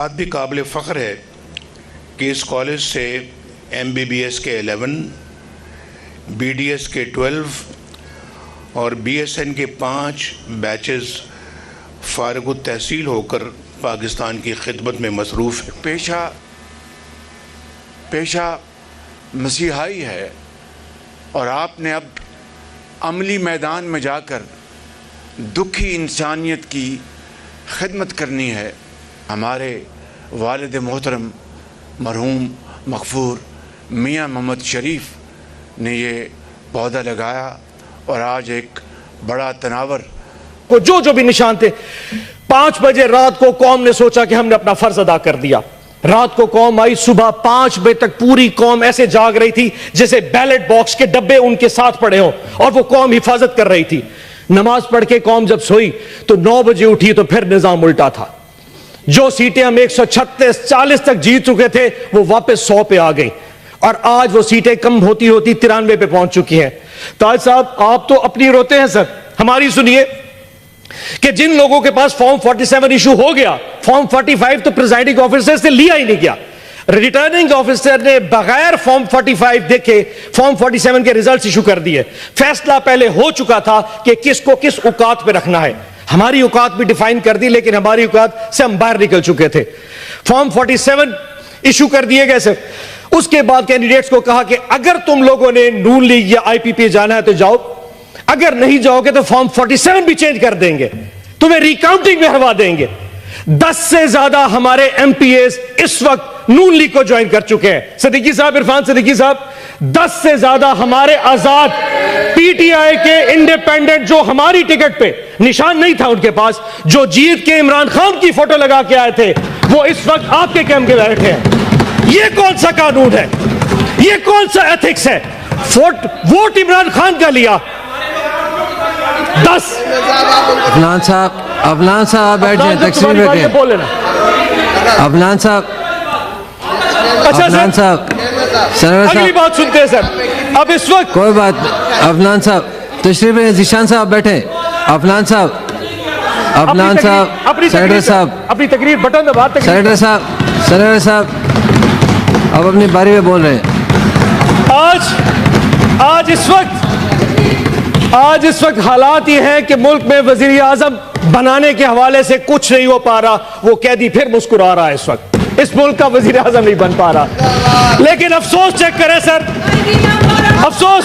बात भी काबिल फ़ख्र है कि इस कॉलेज से MBBS के 11, BDS के 12 और BSN के 5 बैचेस फ़ारिग़ तहसील होकर पाकिस्तान की खिदमत में मसरूफ़ है। पेशा मसीहाई है और आपने अब अमली मैदान में जाकर दुखी इंसानियत की खिदमत करनी है। हमारे वालिद मोहतरम मरहूम मग़फ़ूर मियाँ मोहम्मद शरीफ ने ये पौधा लगाया और आज एक बड़ा तनावर को जो भी निशान थे। 5 बजे रात को कौम ने सोचा कि हमने अपना फर्ज अदा कर दिया। रात को कौम आई, सुबह 5 बजे तक पूरी कौम ऐसे जाग रही थी जैसे बैलेट बॉक्स के डब्बे उनके साथ पड़े हों और वो कौम हिफाजत कर रही थी। नमाज पढ़ के कौम जब सोई तो 9 बजे उठी तो फिर निजाम उल्टा था। जो सीटें हम 136-40 तक जीत चुके थे वो वापस 100 पे आ गई और आज वो सीटें कम होती होती 93 पे पहुंच चुकी हैं। ताज साहब, आप तो अपनी रोते हैं सर, हमारी सुनिए कि जिन लोगों के पास फॉर्म 47 इशू हो गया, फॉर्म 45 तो प्रिजाइडिंग ऑफिसर से लिया ही नहीं गया। रिटर्निंग ऑफिसर ने बगैर फॉर्म 45 देखे फॉर्म 47 के रिजल्ट इशू कर दिए। फैसला पहले हो चुका था कि किसको किस औकात पे रखना है। हमारी औकात भी डिफाइन कर दी, लेकिन हमारी औकात से हम बाहर निकल चुके थे। फॉर्म 47 इशू कर दिए गए सर। उसके बाद कैंडिडेट्स को कहा कि अगर तुम लोगों ने नून लीग या IPP जाना है तो जाओ, अगर नहीं जाओगे तो फॉर्म 47 भी चेंज कर देंगे, तुम्हें रिकाउंटिंग में हरवा देंगे। 10 से ज्यादा हमारे MPAs इस वक्त नून लीग को ज्वाइन कर चुके हैं। सिद्दीकी साहब, इरफान सिद्दीकी साहब, 10 से ज्यादा हमारे आजाद PTI के इंडिपेंडेंट जो हमारी टिकट पे निशान नहीं था उनके पास, जो जीत के इमरान खान की फोटो लगा के आए थे, वो इस वक्त आपके कैंप में बैठे हैं। ये कौन सा कानून है? ये कौन सा एथिक्स है? वोट इमरान खान का लिया 10। अफनान साहब बैठ जाए, तकसीम रखें। अफनान साहब, अच्छा अफनान साहब, अगली बात सुनते हैं सर। अब इस वक्त कोई बात, अफनान साहब तशरीफ रखें। जीशान साहब बैठे। अफनान साहब, सेक्रेटरी साहब, अपनी तकरीर बटन दबा। सेक्रेटरी साहब अब अपनी बारी में बोल रहे हैं। आज इस वक्त हालात ये हैं कि मुल्क में वजीर आजम बनाने के हवाले से कुछ नहीं हो पा रहा। वो कैदी फिर मुस्कुरा रहा है। इस वक्त इस मुल्क का वजीर आजम नहीं बन पा रहा। लेकिन अफसोस चेक करें सर, अफसोस